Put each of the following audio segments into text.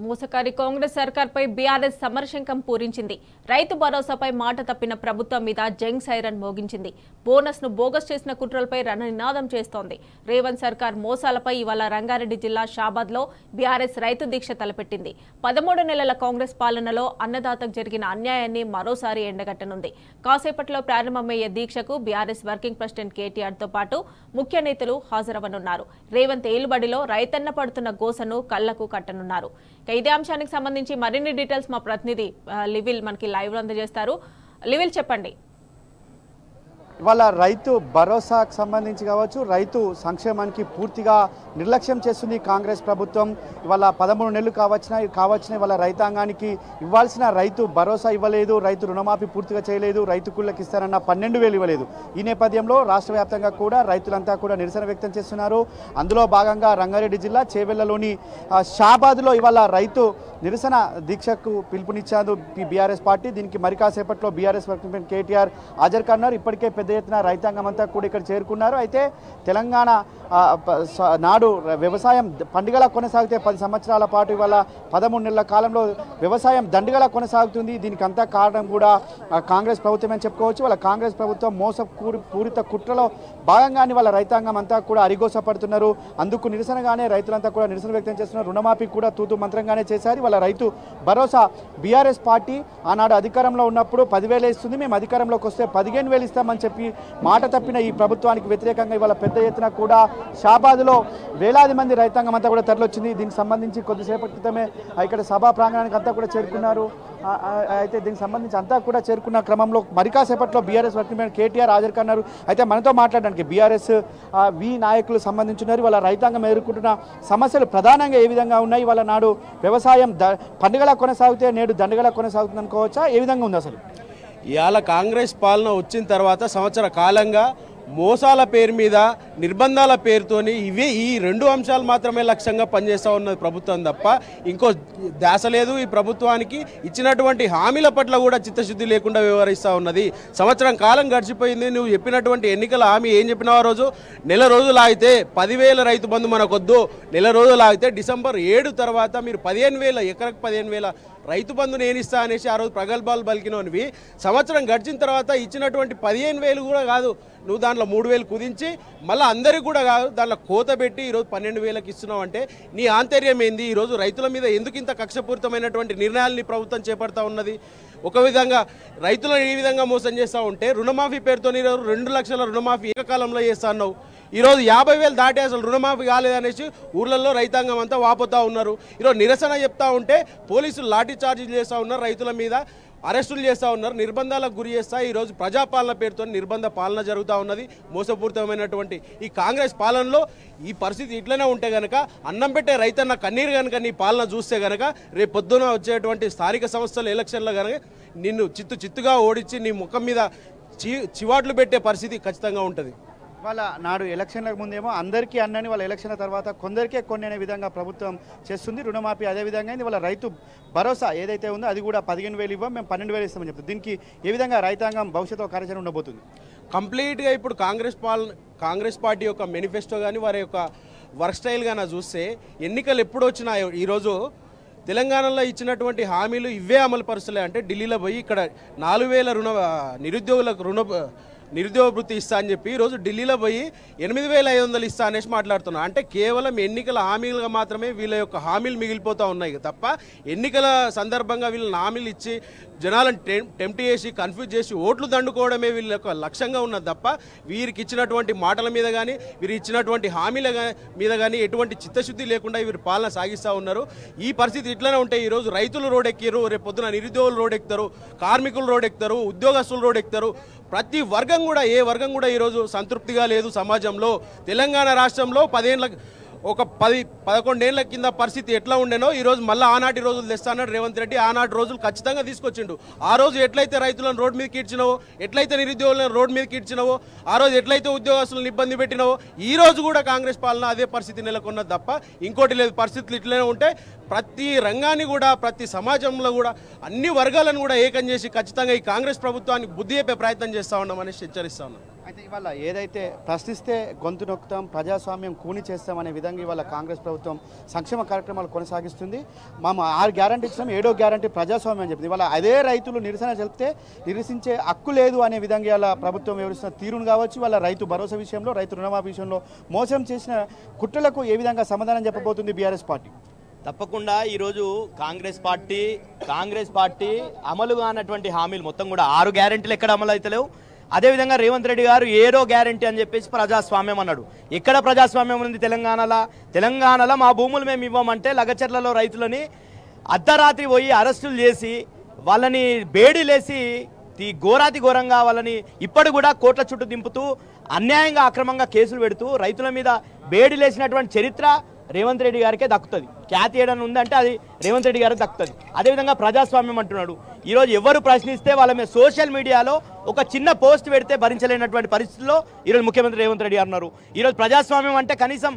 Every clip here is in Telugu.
మోసకారి కాంగ్రెస్ సర్కార్పై బీఆర్ఎస్ సమరశంఖం పూరించింది. రైతు భరోసాపై మాట తప్పిన ప్రభుత్వం మీద జంగ్ సైరన్ మోగించింది. బోనస్ ను బోగస్ చేసిన కుట్రలపై రణనినాదం చేస్తోంది. రేవంత్ సర్కార్ మోసాలపై ఇవాళ రంగారెడ్డి జిల్లా షాబాద్ లో బీఆర్ఎస్ రైతు దీక్ష తలపెట్టింది. 13 నెలల కాంగ్రెస్ పాలనలో అన్నదాతకు జరిగిన అన్యాయాన్ని మరోసారి ఎండగట్టనుంది. కాసేపట్లో ప్రారంభమయ్యే దీక్షకు బీఆర్ఎస్ వర్కింగ్ ప్రెసిడెంట్ కేటీఆర్ తో పాటు ముఖ్య నేతలు హాజరవనున్నారు. రేవంత్ ఏలుబడిలో రైతన్న పడుతున్న గోసను కళ్లకు కట్టనున్నారు. ఇదే అంశానికి సంబంధించి మరిన్ని డీటెయిల్స్ మా ప్రతినిధి లివిల్ మనకి లైవ్ లో అందజేస్తారు. లివిల్ చెప్పండి. ఇవాళ రైతు భరోసాకు సంబంధించి కావచ్చు, రైతు సంక్షేమానికి పూర్తిగా నిర్లక్ష్యం చేస్తుంది కాంగ్రెస్ ప్రభుత్వం. ఇవాళ 13 నెలలు కావచ్చిన ఇవాళ రైతాంగానికి ఇవ్వాల్సిన రైతు భరోసా ఇవ్వలేదు, రైతు రుణమాఫీ పూర్తిగా చేయలేదు, రైతు కూలీలకు ఇస్తారన్న 12,000 ఇవ్వలేదు. ఈ నేపథ్యంలో రాష్ట్ర వ్యాప్తంగా కూడా రైతులంతా కూడా నిరసన వ్యక్తం చేస్తున్నారు. అందులో భాగంగా రంగారెడ్డి జిల్లా చేవెళ్లలోని షాబాద్లో ఇవాళ రైతు నిరసన దీక్షకు పిలుపునిచ్చారు బీఆర్ఎస్ పార్టీ. దీనికి మరి కాసేపట్లో బీఆర్ఎస్ వర్కింగ్ ప్రెసిడెంట్ కేటీఆర్ హాజరు కానున్నారు. ఇప్పటికే పెద్ద ఎత్తున రైతాంగం అంతా కూడా ఇక్కడ చేరుకున్నారు. అయితే తెలంగాణ నాడు వ్యవసాయం పండుగలా కొనసాగితే 10 సంవత్సరాల పాటు ఇవాళ 13 నెలల కాలంలో వ్యవసాయం దండుగలా కొనసాగుతుంది. దీనికి అంతా కారణం కూడా కాంగ్రెస్ ప్రభుత్వం అని చెప్పుకోవచ్చు. వాళ్ళ కాంగ్రెస్ ప్రభుత్వం పూరిత కుట్రలో భాగంగానే వాళ్ళ రైతాంగం అంతా కూడా అరిగోసపడుతున్నారు. అందుకు నిరసనగానే రైతులంతా కూడా నిరసన వ్యక్తం చేస్తున్నారు. రుణమాఫీ కూడా తూతు మంత్రంగానే చేశారు. వాళ్ళ రైతు భరోసా బీఆర్ఎస్ పార్టీ ఆనాడు అధికారంలో ఉన్నప్పుడు 10,000 ఇస్తుంది, మేము అధికారంలోకి వస్తే 15,000 ఇస్తామని చెప్పి మాట తప్పిన ఈ ప్రభుత్వానికి వ్యతిరేకంగా ఇవాళ పెద్ద ఎత్తున కూడా షాబాద్లో వేలాది మంది రైతాంగం అంతా కూడా తరలివచ్చింది. దీనికి సంబంధించి కొద్దిసేపటి క్రితమే ఇక్కడ సభా ప్రాంగణానికి అంతా కూడా చేరుకున్నారు. అయితే దీనికి సంబంధించి అంతా కూడా చేరుకున్న క్రమంలో మరి కాసేపట్లో బీఆర్ఎస్ వర్కింగ్ ప్రెసిడెంట్ కేటీఆర్ హాజరు కన్నారు. అయితే మనతో మాట్లాడడానికి బీఆర్ఎస్ వి నాయకులు సంబంధించున్నారు. వాళ్ళ రైతాంగం ఎదుర్కొంటున్న సమస్యలు ప్రధానంగా ఏ విధంగా ఉన్నాయి, వాళ్ళ నాడు వ్యవసాయం పండుగలా కొనసాగితే నేడు దండుగలా కొనసాగుతుంది అనుకోవచ్చా, ఏ విధంగా ఉంది అసలు? ఇవాళ కాంగ్రెస్ పాలన వచ్చిన తర్వాత సంవత్సర కాలంగా మోసాల పేరు మీద నిర్బంధాల పేరుతోని ఈ 2 అంశాలు మాత్రమే లక్ష్యంగా పనిచేస్తూ ఉన్నది ప్రభుత్వం తప్ప ఇంకో ధ్యాస లేదు. ఈ ప్రభుత్వానికి ఇచ్చినటువంటి హామీల పట్ల కూడా చిత్తశుద్ధి లేకుండా వ్యవహరిస్తూ ఉన్నది. సంవత్సరం కాలం గడిచిపోయింది. నువ్వు చెప్పినటువంటి ఎన్నికల హామీ ఏం చెప్పినావు? ఆ రోజు నెల రోజులు ఆగితే 10,000 రైతు బంధు మనకొద్దు, నెల రోజులు ఆగితే డిసెంబర్ 7 తర్వాత మీరు 15,000 ఎకరకు 15,000 రైతు బంధు నేను ఇస్తా అనేసి ఆ రోజు ప్రగల్భాలు పలికినవి. సంవత్సరం గడిచిన తర్వాత ఇచ్చినటువంటి 15,000 కూడా కాదు, నువ్వు దాంట్లో 3,000 కుదించి మళ్ళీ అందరికి కూడా కాదు దాంట్లో కోత పెట్టి ఈరోజు 12,000కి ఇస్తున్నావు అంటే నీ ఆంతర్యం ఏంది? ఈరోజు రైతుల మీద ఎందుకు ఇంత కక్షపూరితమైనటువంటి నిర్ణయాలు ప్రభుత్వం చేపడతా ఉన్నది? ఒక విధంగా రైతులను ఈ విధంగా మోసం చేస్తూ ఉంటే రుణమాఫీ పేరుతో 2 లక్షల రుణమాఫీ ఏకకాలంలో చేస్తా అన్నావు. ఈరోజు 50,000 దాటి అసలు రుణమాఫీ కాలేదనేసి ఊర్లలో రైతాంగం అంతా వాపోతూ ఉన్నారు. ఈరోజు నిరసన చెప్తా ఉంటే పోలీసులు లాఠీ చార్జీలు చేస్తూ ఉన్నారు, రైతుల మీద అరెస్టులు చేస్తూ ఉన్నారు, నిర్బంధాలకు గురి చేస్తా ఈరోజు ప్రజాపాలన పేరుతో నిర్బంధ పాలన జరుగుతూ ఉన్నది. మోసపూరితమైనటువంటి ఈ కాంగ్రెస్ పాలనలో ఈ పరిస్థితి ఇట్లనే ఉంటే గనక అన్నం పెట్టే రైతన్న కన్నీరు కనుక నీ పాలన చూస్తే గనక రేపు పొద్దున వచ్చేటువంటి స్థానిక సంస్థల ఎలక్షన్లో కనుక నిన్ను చిత్తుగా ఓడించి నీ ముఖం మీద చివాట్లు పెట్టే పరిస్థితి ఖచ్చితంగా ఉంటుంది. వాళ్ళ నాడు ఎలక్షన్లకు ముందేమో అందరికీ అన్నని వాళ్ళ ఎలక్షన్ల తర్వాత కొందరికే కొన్ని అనే విధంగా ప్రభుత్వం చేస్తుంది. రుణమాఫీ అదేవిధంగా వాళ్ళ రైతు భరోసా ఏదైతే ఉందో అది కూడా 15,000 ఇవ్వం, మేము 12,000 ఇస్తామని చెప్తాం. దీనికి ఏ విధంగా రైతాంగం భవిష్యత్తు కార్యాచరణ ఉండబోతుంది? కంప్లీట్గా ఇప్పుడు కాంగ్రెస్ పార్టీ యొక్క మేనిఫెస్టో కానీ వారి యొక్క వర్క్ స్టైల్ కానీ చూస్తే ఎన్నికలు ఎప్పుడు వచ్చినాయో ఈరోజు తెలంగాణలో ఇచ్చినటువంటి హామీలు ఇవే అమలు పరుస్తలే. అంటే ఢిల్లీలో పోయి ఇక్కడ 4,000 నిరుద్యోగులకు నిరుద్యోగ వృత్తి ఇస్తా అని చెప్పి ఈరోజు ఢిల్లీలో పోయి 8,500 ఇస్తా అనేసి మాట్లాడుతున్నా. అంటే కేవలం ఎన్నికల హామీలుగా మాత్రమే వీళ్ళ యొక్క హామీలు మిగిలిపోతూ ఉన్నాయి తప్ప ఎన్నికల సందర్భంగా వీళ్ళని హామీలు ఇచ్చి జనాలను టెంప్ట్ చేసి కన్ఫ్యూజ్ చేసి ఓట్లు దండుకోవడమే వీళ్ళ యొక్క లక్ష్యంగా ఉన్నది తప్ప వీరికి ఇచ్చినటువంటి మాటల మీద కానీ వీరు ఇచ్చినటువంటి హామీల మీద కానీ ఎటువంటి చిత్తశుద్ధి లేకుండా వీరు పాలన సాగిస్తూ ఉన్నారు. ఈ పరిస్థితి ఇట్లనే ఉంటే ఈరోజు రైతులు రోడ్డెక్కారు, రేపు పొద్దున నిరుద్యోగులు రోడ్డెక్కుతారు, కార్మికులు రోడ్డెక్కుతారు, ఉద్యోగస్తులు రోడ్డెక్కుతారు. ప్రతి వర్గం కూడా ఏ వర్గం కూడా ఈరోజు సంతృప్తిగా లేదు సమాజంలో. తెలంగాణ రాష్ట్రంలో 11 ఏళ్ల కింద పరిస్థితి ఎట్లా ఉండేనో ఈరోజు మళ్ళీ ఆనాటి రోజులు తెస్తానన్నాడు రేవంత్ రెడ్డి. ఆనాటి రోజులు ఖచ్చితంగా తీసుకొచ్చిండు. ఆ రోజు ఎట్లయితే రైతులను రోడ్డు మీద కీడ్చినావో, ఎట్లయితే నిరుద్యోగులను రోడ్డు మీద కీడ్చినావో, ఆ రోజు ఎట్లయితే ఉద్యోగస్తులను ఇబ్బంది పెట్టినావో ఈ రోజు కూడా కాంగ్రెస్ పాలన అదే పరిస్థితి నెలకొన్నది తప్ప ఇంకోటి లేదు. పరిస్థితులు ఇట్లనే ఉంటే ప్రతి రంగాన్ని కూడా ప్రతి సమాజంలో కూడా అన్ని వర్గాలను కూడా ఏకం చేసి ఖచ్చితంగా ఈ కాంగ్రెస్ ప్రభుత్వానికి బుద్ధి చెప్పే ప్రయత్నం చేస్తూ ఉన్నామని హెచ్చరిస్తా ఉన్నాం. అయితే ఇవాళ ఏదైతే ప్రశ్నిస్తే గొంతు నొక్కుతాం, ప్రజాస్వామ్యం కూని చేస్తాం అనే విధంగా ఇవాళ కాంగ్రెస్ ప్రభుత్వం సంక్షేమ కార్యక్రమాలు కొనసాగిస్తుంది. మేము 6 గ్యారంటీ ఇచ్చినాం, 7వ గ్యారంటీ ప్రజాస్వామ్యం అని చెప్పింది. ఇవాళ అదే రైతులు నిరసన చెప్తే నిరసించే హక్కు లేదు అనే విధంగా ఇవాళ ప్రభుత్వం వివరిస్తున్న తీరును కావచ్చు, వాళ్ళ రైతు భరోసా విషయంలో, రైతు రుణమాఫీ విషయంలో మోసం చేసిన కుట్రలకు ఏ విధంగా సమాధానం చెప్పబోతుంది బీఆర్ఎస్ పార్టీ? తప్పకుండా ఈరోజు కాంగ్రెస్ పార్టీ అమలు కానటువంటి హామీలు మొత్తం కూడా 6 గ్యారెంటీలు ఎక్కడ అమలు అవుతలేవు. అదేవిధంగా రేవంత్ రెడ్డి గారు 7వ గ్యారెంటీ అని చెప్పేసి ప్రజాస్వామ్యం అన్నాడు. ఎక్కడ ప్రజాస్వామ్యం ఉంది తెలంగాణలో మా భూములు మేము ఇవ్వమంటే లగచర్లలో రైతులని అర్ధరాత్రి పోయి అరెస్టులు చేసి వాళ్ళని బేడీలేసి ఘోరాతి ఘోరంగా వాళ్ళని ఇప్పటి కూడా కోట్ల చుట్టూ దింపుతూ అన్యాయంగా అక్రమంగా కేసులు పెడుతూ రైతుల మీద బేడీలేసినటువంటి చరిత్ర రేవంత్ రెడ్డి గారికే దక్కుతుంది. ఖ్యాతి ఏడని ఉందంటే అది రేవంత్ రెడ్డి గారికి దక్కుతుంది. అదేవిధంగా ప్రజాస్వామ్యం అంటున్నాడు. ఈరోజు ఎవరు ప్రశ్నిస్తే వాళ్ళ మీద సోషల్ మీడియాలో ఒక చిన్న పోస్ట్ పెడితే భరించలేనటువంటి పరిస్థితుల్లో ఈరోజు ముఖ్యమంత్రి రేవంత్ రెడ్డి గారు ఉన్నారు. ఈరోజు ప్రజాస్వామ్యం అంటే కనీసం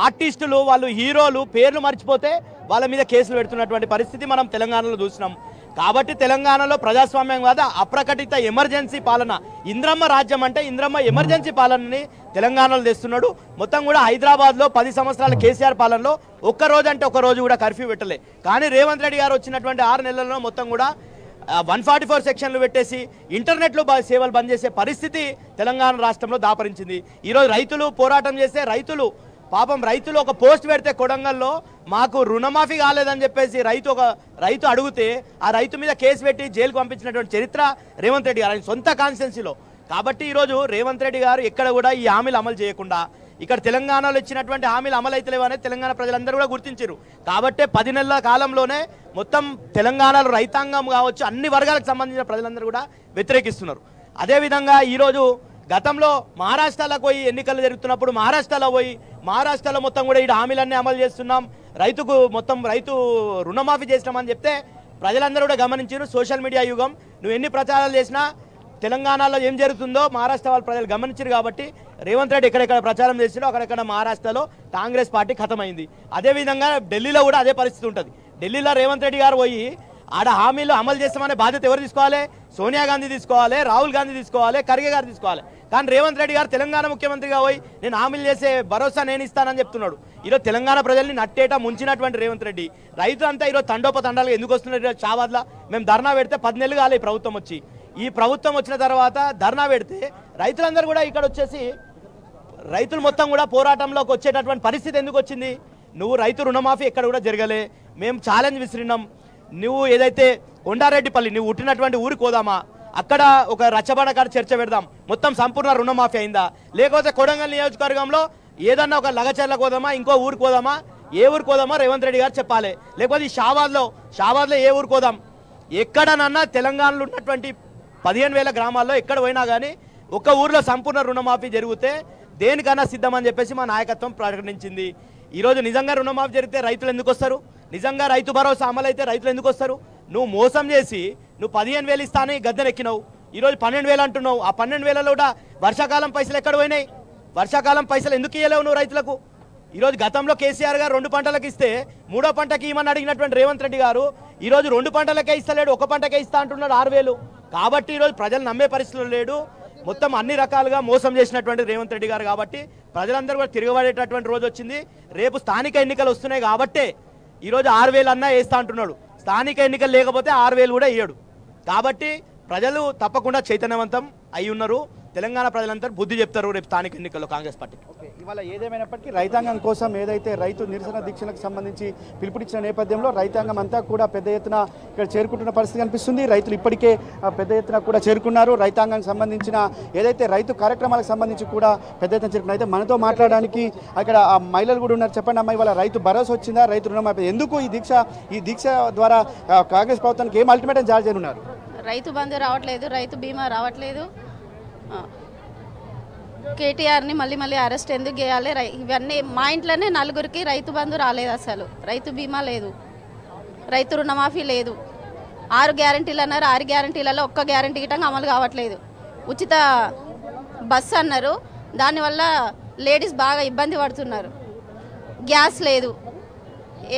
ఆర్టిస్టులు, వాళ్ళు హీరోలు పేర్లు మర్చిపోతే వాళ్ళ మీద కేసులు పెడుతున్నటువంటి పరిస్థితి మనం తెలంగాణలో చూసినాం. కాబట్టి తెలంగాణలో ప్రజాస్వామ్యం కాదు, అప్రకటిత ఎమర్జెన్సీ పాలన, ఇంద్రమ్మ రాజ్యం అంటే ఇంద్రమ్మ ఎమర్జెన్సీ పాలనని తెలంగాణలో తెస్తున్నాడు. మొత్తం కూడా హైదరాబాద్లో 10 సంవత్సరాల కేసీఆర్ పాలనలో ఒక్క రోజు అంటే ఒక రోజు కూడా కర్ఫ్యూ పెట్టలే. కానీ రేవంత్ రెడ్డి గారు వచ్చినటువంటి 6 నెలల్లో మొత్తం కూడా 144 సెక్షన్లు పెట్టేసి ఇంటర్నెట్లో సేవలు బంద్ చేసే పరిస్థితి తెలంగాణ రాష్ట్రంలో దాపరించింది. ఈరోజు రైతులు పోరాటం చేస్తే రైతులు ఒక పోస్ట్ పెడితే కొడంగల్లో మాకు రుణమాఫీ కాలేదని చెప్పేసి రైతు అడిగితే ఆ రైతు మీద కేసు పెట్టి జైలుకు పంపించినటువంటి చరిత్ర రేవంత్ రెడ్డి గారు సొంత కాన్స్టిట్యున్సీలో. కాబట్టి ఈరోజు రేవంత్ రెడ్డి గారు ఎక్కడ కూడా ఈ హామీలు అమలు చేయకుండా ఇక్కడ తెలంగాణలో ఇచ్చినటువంటి హామీలు అమలు అవుతలేవు అనేది తెలంగాణ ప్రజలందరూ కూడా గుర్తించారు. కాబట్టే 10 నెలల కాలంలోనే మొత్తం తెలంగాణలో రైతాంగం కావచ్చు అన్ని వర్గాలకు సంబంధించిన ప్రజలందరూ కూడా వ్యతిరేకిస్తున్నారు. అదేవిధంగా ఈరోజు గతంలో మహారాష్ట్రలో పోయి ఎన్నికలు జరుగుతున్నప్పుడు మహారాష్ట్రలో మొత్తం కూడా ఈ హామీలన్నీ అమలు చేస్తున్నాం, రైతు రుణమాఫీ చేసినామని చెప్తే ప్రజలందరూ కూడా గమనించారు. సోషల్ మీడియా యుగం, నువ్వు ఎన్ని ప్రచారాలు చేసినా తెలంగాణలో ఏం జరుగుతుందో మహారాష్ట్ర వాళ్ళ ప్రజలు గమనించారు. కాబట్టి రేవంత్ రెడ్డి ఎక్కడెక్కడ ప్రచారం చేసినా అక్కడెక్కడ మహారాష్ట్రలో కాంగ్రెస్ పార్టీ ఖతమైంది. అదేవిధంగా ఢిల్లీలో కూడా అదే పరిస్థితి ఉంటుంది. ఢిల్లీలో రేవంత్ రెడ్డి గారు పోయి ఆడ హామీలు అమలు చేస్తామనే బాధ్యత ఎవరు తీసుకోవాలి? సోనియా గాంధీ తీసుకోవాలి, రాహుల్ గాంధీ తీసుకోవాలి, ఖర్గే గారు తీసుకోవాలి. కానీ రేవంత్ రెడ్డి గారు తెలంగాణ ముఖ్యమంత్రిగా పోయి నేను హామీలు చేసే భరోసా నేను ఇస్తానని చెప్తున్నాడు. ఈరోజు తెలంగాణ ప్రజల్ని నట్టేట ముంచినటువంటి రేవంత్ రెడ్డి రైతు అంతా ఈరోజు తండోపతండాలుగా ఎందుకు వస్తున్నారు? షాబాద్లా మేము ధర్నా పెడితే 10 నెలలు కాలే ఈ ప్రభుత్వం వచ్చిన తర్వాత ధర్నా పెడితే రైతులందరూ కూడా ఇక్కడ వచ్చేసి రైతులు మొత్తం కూడా పోరాటంలోకి వచ్చేటటువంటి పరిస్థితి ఎందుకు వచ్చింది? నువ్వు రైతు రుణమాఫీ ఎక్కడ కూడా జరగలే, మేము ఛాలెంజ్ విసిరినాం. నువ్వు ఏదైతే కొండారెడ్డిపల్లి నువ్వు పుట్టినటువంటి ఊరికి పోదామా, అక్కడ ఒక రచ్చబండకాడ చర్చ పెడదాం, మొత్తం సంపూర్ణ రుణమాఫీ అయిందా? లేకపోతే కొడంగల్ నియోజకవర్గంలో ఏదన్నా ఒక లగచర్లకు పోదామా, ఇంకో ఊరికి పోదామా, ఏ ఊరికి పోదామా రేవంత్ రెడ్డి గారు చెప్పాలి. లేకపోతే ఈ షాబాద్లో ఏ ఊరికి పోదాం? ఎక్కడనన్నా తెలంగాణలో ఉన్నటువంటి 15,000 గ్రామాల్లో ఎక్కడ పోయినా కానీ ఒక ఊర్లో సంపూర్ణ రుణమాఫీ జరిగితే దేనికన్నా సిద్ధమని చెప్పేసి మా నాయకత్వం ప్రకటించింది. ఈరోజు నిజంగా రుణమాఫీ జరిగితే రైతులు ఎందుకు వస్తారు? నిజంగా రైతు భరోసా అమలు అయితే రైతులు ఎందుకు వస్తారు? నువ్వు మోసం చేసి నువ్వు 15,000 ఇస్తానని గద్దెనెక్కినావు, ఈరోజు 12,000 అంటున్నావు. ఆ 12,000లో కూడా వర్షాకాలం పైసలు ఎక్కడ పోయినాయి? వర్షాకాలం పైసలు ఎందుకు ఇవ్వలేవు నువ్వు రైతులకు? ఈరోజు గతంలో కేసీఆర్ గారు 2 పంటలకు ఇస్తే 3వ పంటకి ఇవ్వమని అడిగినటువంటి రేవంత్ రెడ్డి గారు ఈరోజు 2 పంటలకే ఇస్తలేడు, 1 పంటకే ఇస్తా అంటున్నాడు 6,000. కాబట్టి ఈరోజు ప్రజలు నమ్మే పరిస్థితులు లేడు. మొత్తం అన్ని రకాలుగా మోసం చేసినటువంటి రేవంత్ రెడ్డి గారు. కాబట్టి ప్రజలందరూ కూడా తిరగబడేటటువంటి రోజు వచ్చింది. రేపు స్థానిక ఎన్నికలు వస్తున్నాయి కాబట్టే ఈరోజు 6,000 అన్నా వేస్తా అంటున్నాడు. స్థానిక ఎన్నికలు లేకపోతే 6,000 కూడా ఇయ్యడు. కాబట్టి ప్రజలు తప్పకుండా చైతన్యవంతం అయి ఉన్నారు. తెలంగాణ ప్రజలంతా బుద్ధి చెప్తారు రేపు స్థానిక ఎన్నికల్లో కాంగ్రెస్ పార్టీ. ఇవాళ ఏదేమైనప్పటికీ రైతాంగం కోసం ఏదైతే రైతు నిరసన దీక్షలకు సంబంధించి పిలుపునిచ్చిన నేపథ్యంలో రైతాంగం అంతా కూడా పెద్ద ఎత్తున ఇక్కడ చేరుకుంటున్న పరిస్థితి కనిపిస్తుంది. రైతులు ఇప్పటికే పెద్ద ఎత్తున కూడా చేరుకున్నారు. రైతాంగానికి సంబంధించిన ఏదైతే రైతు కార్యక్రమాలకు సంబంధించి కూడా పెద్ద ఎత్తున చేరుకున్నారు. అయితే మనతో మాట్లాడడానికి అక్కడ మహిళలు కూడా ఉన్నారు. చెప్పండి అమ్మ, ఇవాళ రైతు భరోసా వచ్చిందా? రైతు రుణమాఫీ ఎందుకు ఈ దీక్ష ద్వారా కాంగ్రెస్ ప్రభుత్వానికి ఏం అల్టిమేటం జారీ చేయనున్నారు? రైతు బంధు రావట్లేదు, రైతు బీమా రావట్లేదు, కేటీఆర్ని మళ్ళీ అరెస్ట్ ఎందుకు చేయాలి? ఇవన్నీ మా ఇంట్లోనే 4గురికి రైతు బంధు రాలేదు, అసలు రైతు బీమా లేదు, రైతు రుణమాఫీ లేదు. 6 గ్యారంటీలు అన్నారు, 6 గ్యారంటీలలో ఒక్క గ్యారంటీ గిట్టంగా అమలు కావట్లేదు. ఉచిత బస్సు అన్నారు, దానివల్ల లేడీస్ బాగా ఇబ్బంది పడుతున్నారు. గ్యాస్ లేదు,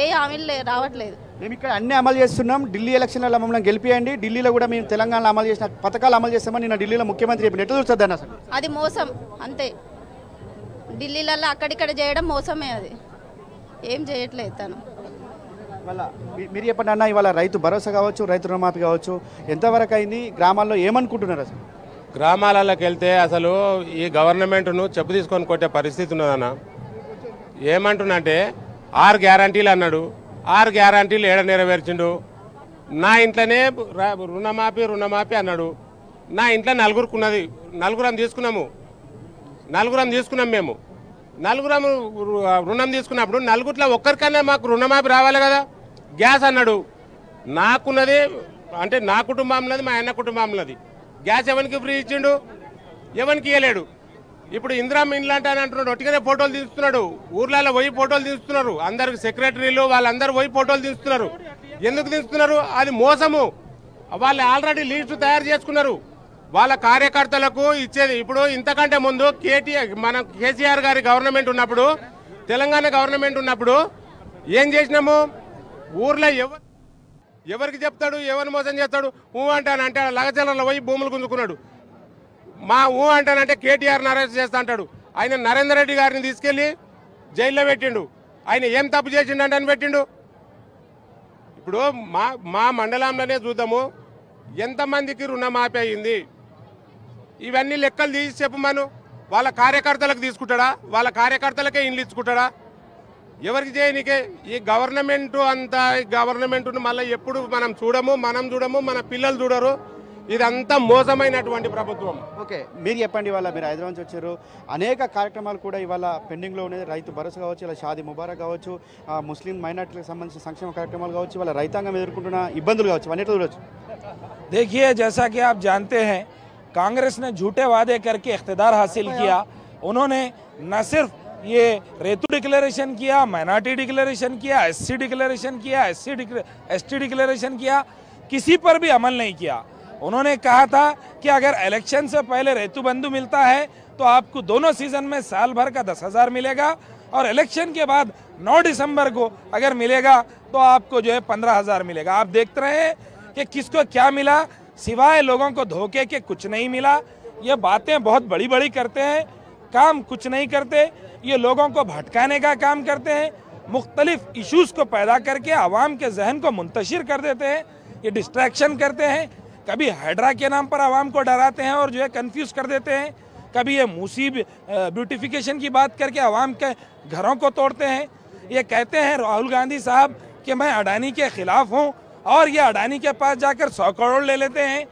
ఏ హామీలు రావట్లేదు. మేము ఇక్కడ అన్ని అమలు చేస్తున్నాం, ఢిల్లీ ఎలక్షన్లలో మమ్మల్ని గెలిపియండి, ఢిల్లీలో కూడా మేము తెలంగాణలో అమలు చేసిన పథకాలు అమలు చేస్తామని నిన్న ఢిల్లీలో ముఖ్యమంత్రి చెప్పిన ఎట్లా చూస్తుంది అన్న అసలు? అది మోసం అంతే. ఢిల్లీలలో అక్కడిక్కడ చేయడం మోసమే, అది ఏం చేయట్లేదు తను. ఇవాళ మీరు చెప్పండి అన్న, ఇవాళ రైతు భరోసా కావచ్చు, రైతు రుణమాఫీ కావచ్చు, ఎంతవరకు అయింది? గ్రామాల్లో ఏమనుకుంటున్నారు అసలు? గ్రామాలలోకి వెళ్తే అసలు ఈ గవర్నమెంట్ను చెప్పు తీసుకొని కొట్టే పరిస్థితి ఉన్నదన్న. ఏమంటున్నంటే 6 గ్యారంటీలు అన్నాడు, 6 గ్యారంటీలు ఏడ నెరవేర్చిండు. నా ఇంట్లోనే రుణమాఫీ అన్నాడు. నా ఇంట్లో నలుగురుకున్నది, నలుగురం తీసుకున్నాం మేము. నలుగురం రుణం తీసుకున్నప్పుడు నలుగురిలో ఒక్కరికన్నా మాకు రుణమాఫీ రావాలి కదా. గ్యాస్ అన్నాడు, నాకున్నది అంటే నా కుటుంబంలోది, మా అన్న కుటుంబంలోది. గ్యాస్ ఎవరికి ఫ్రీ ఇచ్చిండు? ఎవరికి ఇవ్వలేడు. ఇప్పుడు ఇందిరామ్మ ఇండ్లు అంటే అని అంటున్నాడు, ఒట్టిగానే ఫోటోలు తీస్తున్నాడు. ఊర్లలో పోయి ఫోటోలు తీస్తున్నారు, అందరికి సెక్రటరీలు వాళ్ళందరూ పోయి ఫోటోలు తీస్తున్నారు. ఎందుకు తీస్తున్నారు? అది మోసము. వాళ్ళు ఆల్రెడీ లిస్టు తయారు చేసుకున్నారు. వాళ్ళ కార్యకర్తలకు ఇచ్చేది. ఇప్పుడు ఇంతకంటే ముందు కేసీఆర్ గారి గవర్నమెంట్ ఉన్నప్పుడు, తెలంగాణ గవర్నమెంట్ ఉన్నప్పుడు ఏం చేసినాము? ఊర్లో ఎవరికి చెప్తాడు, ఎవరిని మోసం చేస్తాడు? అంటానంటే లగచర్లలో పోయి భూములు గుంజుకున్నాడు. అంటానంటే కేటీఆర్ని అరెస్ట్ చేస్తా అంటాడు. ఆయన నరేందర్ రెడ్డి గారిని తీసుకెళ్లి జైల్లో పెట్టిండు. ఆయన ఏం తప్పు చేసిండు అని పెట్టిండు. ఇప్పుడు మా మండలంలోనే చూద్దాము ఎంతమందికి రుణమాఫీ అయింది. ఇవన్నీ లెక్కలు తీసి చెప్పమను. వాళ్ళ కార్యకర్తలకు తీసుకుంటాడా? వాళ్ళ కార్యకర్తలకే ఇండ్లు ఇచ్చుకుంటాడా? ఎవరికి చేయనికే? ఈ గవర్నమెంట్ను మళ్ళీ ఎప్పుడు మనం చూడము, మన పిల్లలు చూడరు. ఇదంతా మోసమైనటువంటి ప్రభుత్వం. ఓకే, మీరు చెప్పండి. ఇవాళ మీరు హైదరాబాద్ నుంచి వచ్చారు, అనేక కార్యక్రమాలు కూడా ఇవాళ పెండింగ్లో ఉన్నాయి. రైతు భరోసా కావచ్చు, ఇలా షాదీ ముబారక్ కావచ్చు, ముస్లిం మైనార్టీలకు సంబంధించిన సంక్షేమ కార్యక్రమాలు కావచ్చు, ఇవాళ రైతాంగం ఎదుర్కొంటున్న ఇబ్బందులు కావచ్చు, అన్నిటి చూడవచ్చు. देखिए, जैसा कि आप जानते हैं, कांग्रेस ने झूठे वादे करके इख्तिदार हासिल किया। उन्होंने न सिर्फ ये रेतु डिक्लेरेशन किया, माइनॉरिटी डिक्लेरेशन किया, एससी डिक्लेरेशन किया, एसटी डिक्लेरेशन किया, किसी पर भी अमल नहीं किया। उन्होंने कहा था कि अगर इलेक्शन से पहले रेतु बंधु मिलता है तो आपको दोनों सीजन में साल भर का 10,000 मिलेगा, और इलेक्शन के बाद 9 दिसंबर को अगर मिलेगा तो आपको जो है 15,000 मिलेगा। आप देखते रहे कि किसको क्या मिला, सिवाय लोगों को धोखे के कुछ नहीं मिला। ये बातें बहुत बड़ी बड़ी करते हैं, काम कुछ नहीं करते। ये लोगों को भटकाने का काम करते हैं, मुख्तलिफ इश्यूज को पैदा करके आवाम के जहन को मुंतशिर कर देते हैं। ये डिस्ट्रैक्शन करते हैं, कभी हाइड्रा के नाम पर आवाम को डराते हैं और जो है कंफ्यूज कर देते हैं, कभी ये मूसी ब्यूटिफिकेशन की बात करके आवाम के घरों को तोड़ते हैं। ये कहते हैं राहुल गांधी साहब कि मैं अडानी के खिलाफ हूँ, और ये अडानी के पास जाकर 100 करोड़ ले लेते हैं।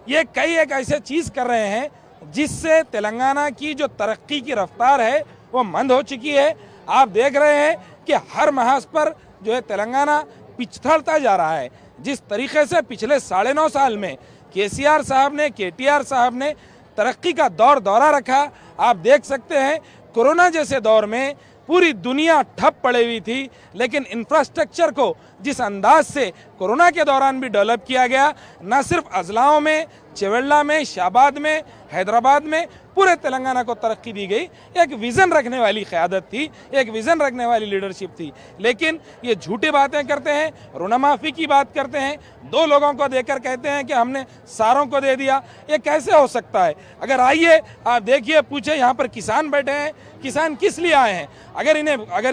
ये कई एक ऐसे चीज़ कर रहे हैं जिससे तेलंगाना की जो तरक्की की रफ्तार है वो मंद हो चुकी है। आप देख रहे हैं कि हर महाज पर जो है तेलंगाना पिछड़ता जा रहा है। जिस तरीके से पिछले 9.5 साल में केसीआर साहब ने, केटीआर साहब ने तरक्की का दौरा रखा। आप देख सकते हैं कोरोना जैसे दौर में पूरी दुनिया ठप पड़ी हुई थी, लेकिन इंफ्रास्ट्रक्चर को जिस अंदाज से कोरोना के दौरान भी डेवलप किया गया, न सिर्फ अजलाओं में, चेवेल्ला में, शाबाद में, हैदराबाद में, पूरे तेलंगाना को तरक्की दी गई। एक विज़न रखने वाली क़यादत थी, एक विज़न रखने वाली लीडरशिप थी। लेकिन ये झूठी बातें करते हैं, ऋणमाफ़ी की बात करते हैं, 2 लोगों को देकर कहते हैं कि हमने सारों को दे दिया। ये कैसे हो सकता है? अगर आइए आप देखिए, पूछे यहाँ पर किसान बैठे हैं, किसान किस लिए आए हैं? अगर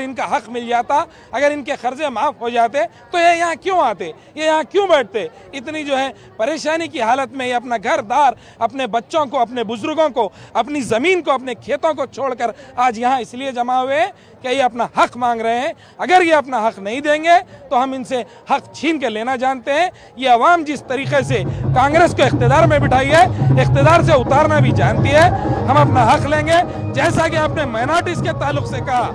इनका हक मिल जाता, अगर इनके कर्जे माफ़ हो जाते तो ये यहाँ क्यों आते, ये यहाँ क्यों बैठते? इतनी जो है परेशानी की हालत में ये अपना घर दार, अपने बच्चों को, अपने बुजुर्गों को, अपनी ज़मीन को, अपने खेतों को छोड़कर आज यहाँ इसलिए जमा हुए हैं कि ये अपना हक मांग रहे हैं। अगर ये अपना हक नहीं देंगे तो हम इनसे हक छीन के लेना जानते हैं। ये अवाम जिस तरीके से कांग्रेस को इख्तिदार में बिठाई है, इख्तिदार से उतारना भी जानती है। हम अपना हक लेंगे। जैसा कि आपने माइनॉरिटीज़ के ताल्लुक से कहा,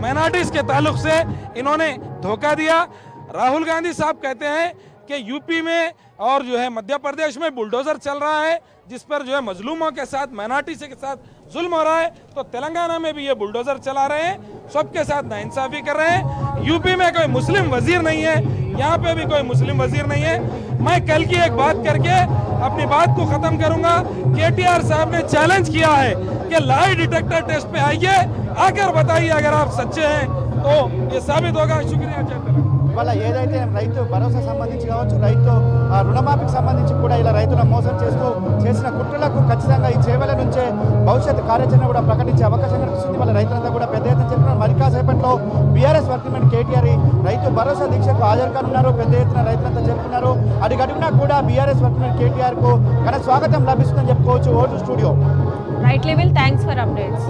माइनॉरिटीज़ के ताल्लुक से इन्होंने धोखा दिया। राहुल गांधी साहब कहते हैं कि यूपी में और जो है मध्य प्रदेश में बुलडोजर चल रहा है, जिस पर जो है मजलूमों के साथ, माइनॉरिटी के साथ जुल्म हो रहा है, तो तेलंगाना में भी ये बुलडोजर चला रहे हैं, सबके साथ नाइंसाफी कर रहे हैं। यूपी में कोई मुस्लिम वजीर नहीं है, यहाँ पे भी कोई मुस्लिम वजीर नहीं है। मैं कल की एक बात करके अपनी बात को खत्म करूंगा। केटीआर साहब ने चैलेंज किया है कि लाई डिटेक्टर टेस्ट पे आइए, आकर बताइए अगर आप सच्चे हैं तो ये साबित होगा। शुक्रिया जय तेलंगाना। ఇవాళ ఏదైతే రైతు భరోసా సంబంధించి కావచ్చు, రైతు రుణమాఫీకి సంబంధించి కూడా ఇలా రైతులను మోసం చేస్తూ చేసిన కుట్రలకు ఖచ్చితంగా ఈ చేవల నుంచే భవిష్యత్ కార్యాచరణ కూడా ప్రకటించే అవకాశం కనిపిస్తుంది. వాళ్ళ రైతులంతా కూడా పెద్ద ఎత్తున చెప్తున్నారు. మరి కాసేపట్లో బీఆర్ఎస్ వర్కింగ్ కేటీఆర్ రైతు భరోసా దీక్షకు హాజరు కానున్నారు. పెద్ద ఎత్తున రైతులంతా చేరుకున్నారు. అడుగడుగునా కూడా బీఆర్ఎస్ వర్కింగ్ కేటీఆర్ కు ఘన స్వాగతం లభిస్తుందని చెప్పుకోవచ్చు. Vote studio right level thanks for updates.